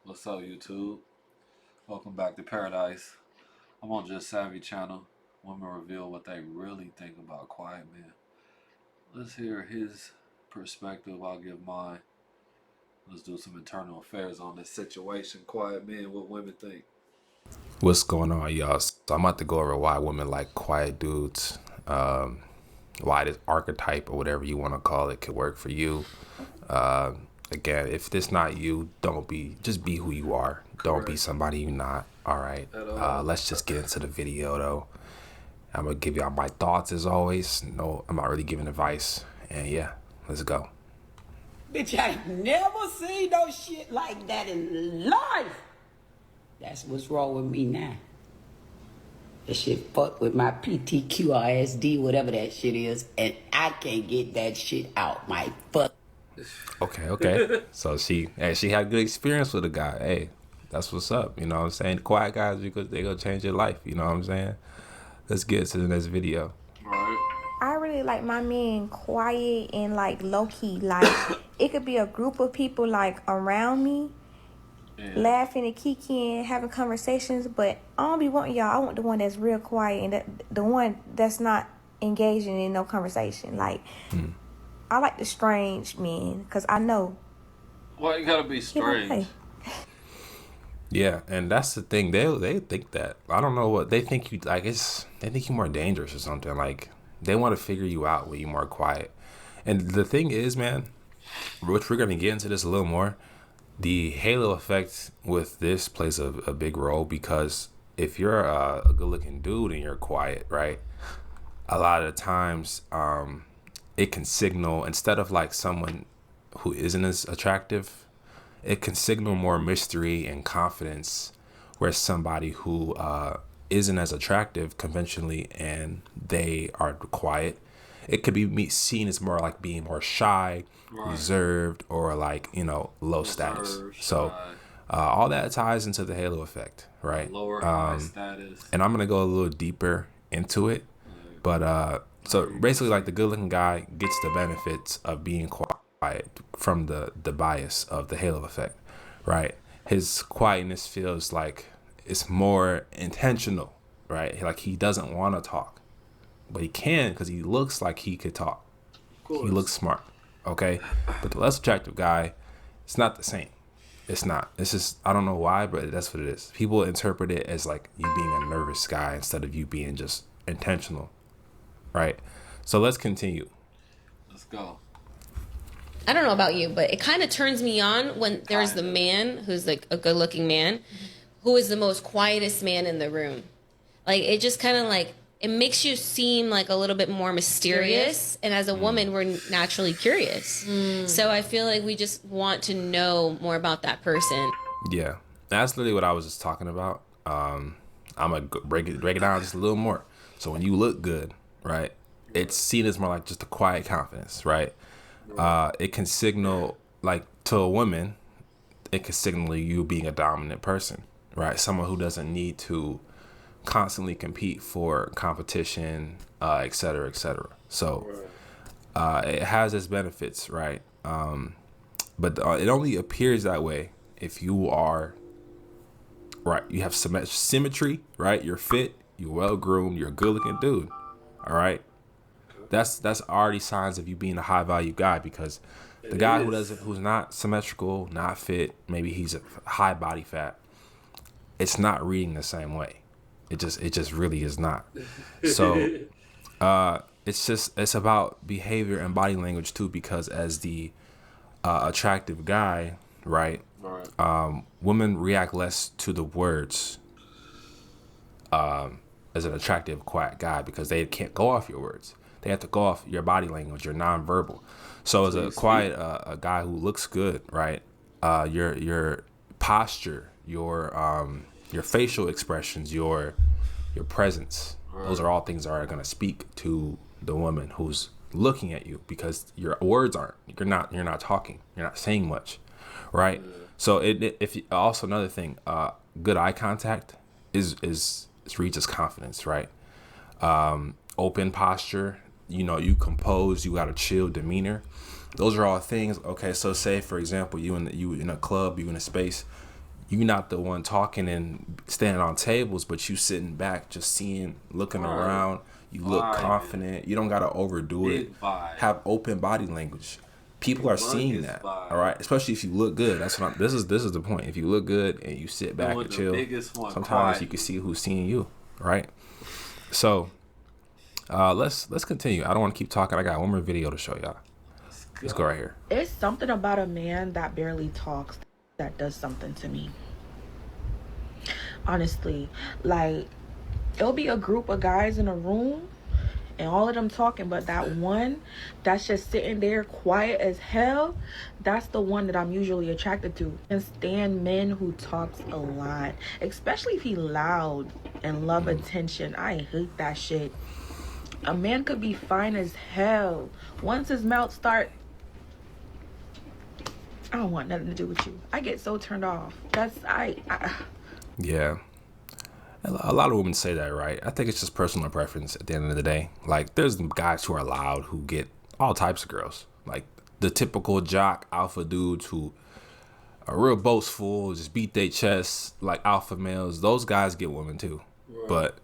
What's up, YouTube? Welcome back to Paradise. I'm on Just Savvy channel. Women reveal what they really think about quiet men. Let's hear his perspective. I'll give mine. Let's do some internal affairs on this situation. Quiet men, what women think. What's going on, y'all? So I'm about to go over why women like quiet dudes, why this archetype or whatever you want to call it could work for you. Again, if this not you, just be who you are. Don't be Correct. somebody you're not. All right. At all. Let's just get into the video though. I'm gonna give y'all my thoughts as always. No, I'm not really giving advice. And yeah, let's go. Bitch, I ain't never seen no shit like that in life. That's what's wrong with me now. That shit fuck with my PTQRSD, whatever that shit is, and I can't get that shit out my fuck. Okay. So she had good experience with a guy. Hey, that's what's up. You know what I'm saying? Quiet guys, because they gonna change your life. You know what I'm saying? Let's get to the next video. Right. I really like my men quiet and like low key. Like it could be a group of people like around me, laughing and kikiing, having conversations. But I don't be wanting y'all. I want the one that's real quiet and the one that's not engaging in no conversation. Like I like the strange men because I know. Why you gotta be strange? Yeah, and that's the thing. They think that. I don't know what they think you like. They think you're more dangerous or something. Like they want to figure you out when you're more quiet. And the thing is, man, which we're gonna get into this a little more. The halo effect with this plays a big role because if you're a good-looking dude and you're quiet, right? A lot of the times, it can signal instead of like someone who isn't as attractive, it can signal more mystery and confidence, whereas somebody who isn't as attractive conventionally and they are quiet, it could be seen as more like being more shy, Right. reserved, or like low status. So all that ties into the halo effect, right? Lower high status. And I'm gonna go a little deeper into it, but so basically, like the good-looking guy gets the benefits of being quiet from the bias of the halo effect, right? His quietness feels like it's more intentional, right? Like he doesn't want to talk, but he can because he looks like he could talk. He looks smart, okay? But the less attractive guy, it's not the same. It's not. It's just, I don't know why, but that's what it is. People interpret it as like you being a nervous guy instead of you being just intentional, right? So let's continue. Let's go. I don't know about you, but it kind of turns me on when there's the man who's like a good looking man who is the most quietest man in the room. Like it just kind of like it makes you seem like a little bit more mysterious. And as a woman, we're naturally curious. So I feel like we just want to know more about that person. Yeah, that's literally what I was just talking about. I'm gonna break it down just a little more. So when you look good, right, it's seen as more like just a quiet confidence, right? It can signal like to a woman, it can signal you being a dominant person, right? Someone who doesn't need to constantly compete for competition, et cetera, et cetera. So it has its benefits, right? But it only appears that way if you are right. You have symmetry, right? You're fit, you're well groomed, you're a good looking dude. All right. That's already signs of you being a high value guy because the guy who's not symmetrical, not fit, maybe he's a high body fat, it's not reading the same way. It just really is not. So it's about behavior and body language too, because as the attractive guy, right? Right. Women react less to the words as an attractive, quiet guy because they can't go off your words. They have to go off your body language, your nonverbal. So as a quiet a guy who looks good, right? Your posture, your facial expressions, your presence, those are all things that are going to speak to the woman who's looking at you because your words aren't. You're not talking. You're not saying much, right? So if also another thing, good eye contact is reads as confidence, right? Open posture, you compose, you got a chill demeanor. Those are all things. Okay, so say for example, you in a club, you in a space, you not the one talking and standing on tables, but you sitting back, just looking Right. around. You look Vibing. confident. You don't gotta overdo it. Big vibe. Have open body language. People are seeing Humongous that. vibe. All right, especially if you look good. That's what this is the point. If you look good and you sit back Doing and the chill, biggest one sometimes quietly. you can see who's seeing you. Right. So let's continue. I don't want to keep talking. I got one more video to show y'all. Let's go right here. It's something about a man that barely talks that does something to me. Honestly, like, it'll be a group of guys in a room and all of them talking, but that one that's just sitting there quiet as hell, that's the one that I'm usually attracted to. And stand men who talks a lot, especially if he loud and love attention. I hate that shit. A man could be fine as hell. Once his mouth start, I don't want nothing to do with you. I get so turned off. Yeah. A lot of women say that, right? I think it's just personal preference at the end of the day. Like, there's guys who are loud who get all types of girls. Like, the typical jock alpha dudes who are real boastful, just beat their chests like alpha males. Those guys get women too. Right. But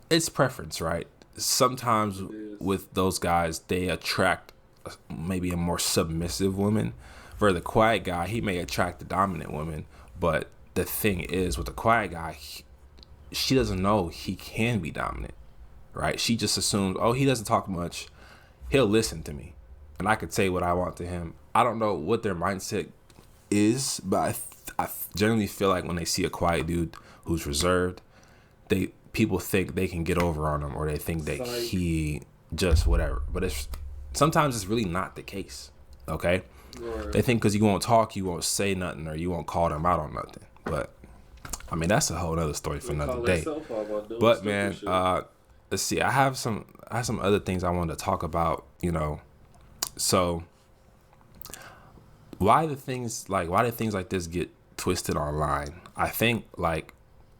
it's preference, right? Sometimes with those guys, they attract maybe a more submissive woman. For the quiet guy, he may attract the dominant woman. But the thing is, with the quiet guy, she doesn't know he can be dominant, right? She just assumes, oh, he doesn't talk much. He'll listen to me. And I could say what I want to him. I don't know what their mindset is, but I generally feel like when they see a quiet dude who's reserved, people think they can get over on him, or they think that he just whatever. But sometimes it's really not the case, okay? Right. They think because you won't talk, you won't say nothing, or you won't call them out on nothing. But I mean, that's a whole other story for another day. But man, let's see. I have some other things I wanted to talk about. So why do things like this get twisted online? I think like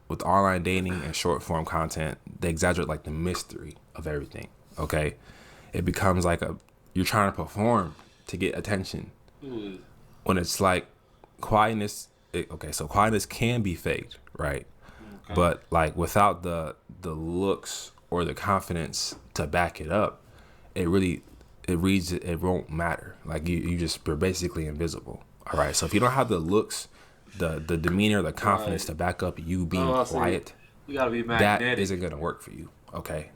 with online dating and short form content, they exaggerate like the mystery of everything. Okay, it becomes like you're trying to perform to get attention, when it's like quietness. So quietness can be faked, right? Okay. But like without the looks or the confidence to back it up, it won't matter. Like you're basically invisible. All right. So if you don't have the looks, the demeanor, the confidence to back up you being quiet, you gotta be magnetic. That isn't gonna work for you. Okay.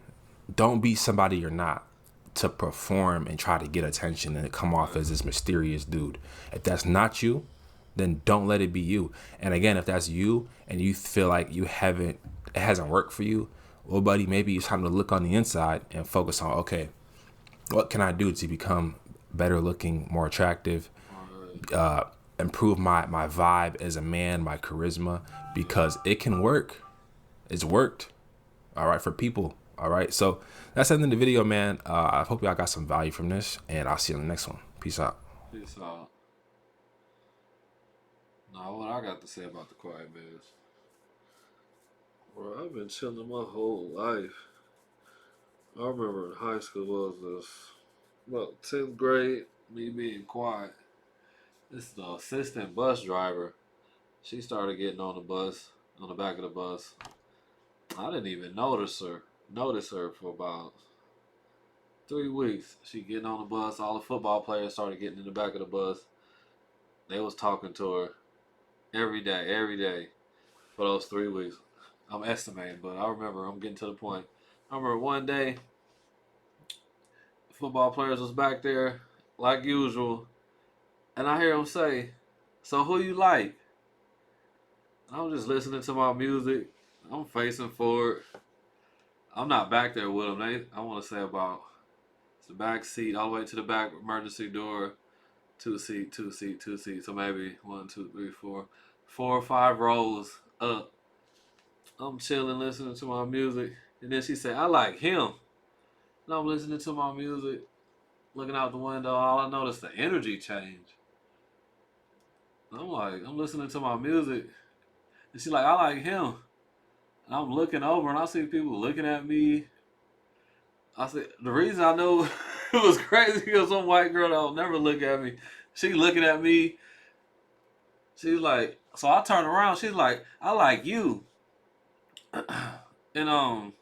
Don't be somebody you're not to perform and try to get attention and come off as this mysterious dude. If that's not you, then don't let it be you. And again, if that's you and you feel like it hasn't worked for you, well, buddy, maybe it's time to look on the inside and focus on, okay, what can I do to become better looking, more attractive, improve my vibe as a man, my charisma, because it can work. It's worked. All right, for people. All right. So that's the end of the video, man. I hope y'all got some value from this, and I'll see you on the next one. Peace out. Peace out. Now, what I got to say about the quiet man is, bro, I've been chilling my whole life. I remember in high school was this, about 10th grade, me being quiet. This is the assistant bus driver. She started getting on the back of the bus. I didn't even notice her for about 3 weeks. She getting on the bus. All the football players started getting in the back of the bus. They was talking to her every day for those 3 weeks. I'm estimating, but I remember I'm getting to the point. I remember one day, football players was back there like usual, and I hear them say, "So who you like?" I'm just listening to my music. I'm facing forward. I'm not back there with them. I want to say about the back seat all the way to the back emergency door. Two seat. So maybe 1, 2, 3, 4 or 5 rows up. I'm chilling, listening to my music. And then she said, "I like him." And I'm listening to my music, looking out the window. All I noticed the energy change. I'm listening to my music. And she's like, "I like him." And I'm looking over and I see people looking at me. I said, the reason I know it was crazy because some white girl that will never look at me, she looking at me. She's like, So I turn around. She's like, I like you. And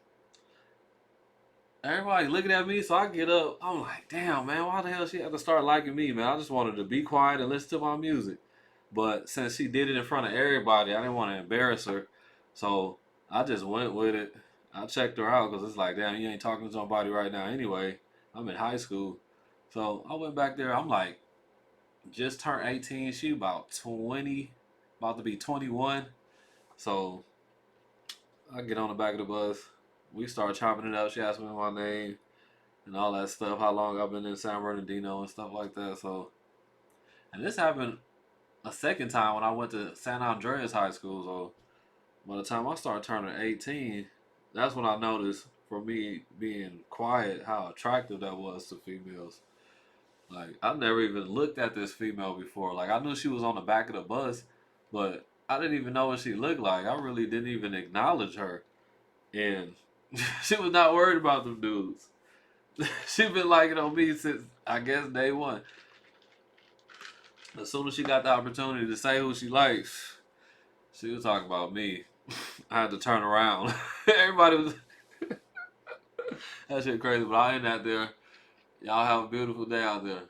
everybody looking at me. So I get up. I'm like, damn, man, why the hell she had to start liking me, man? I just wanted to be quiet and listen to my music. But since she did it in front of everybody, I didn't want to embarrass her. So I just went with it. I checked her out because it's like, damn, you ain't talking to somebody right now anyway. I'm in high school. So I went back there. I'm like, just turned 18. She about 20, about to be 21. So I get on the back of the bus. We start chopping it up. She asked me my name and all that stuff, how long I've been in San Bernardino and stuff like that. So, and this happened a second time when I went to San Andreas High School. So by the time I started turning 18, that's when I noticed, for me being quiet, how attractive that was to females. Like, I never even looked at this female before. Like, I knew she was on the back of the bus, but I didn't even know what she looked like. I really didn't even acknowledge her. And she was not worried about them dudes. She been liking on me since, I guess, day one. As soon as she got the opportunity to say who she likes, she was talking about me. I had to turn around. Everybody was... That shit crazy, but I ain't out there. Y'all have a beautiful day out there.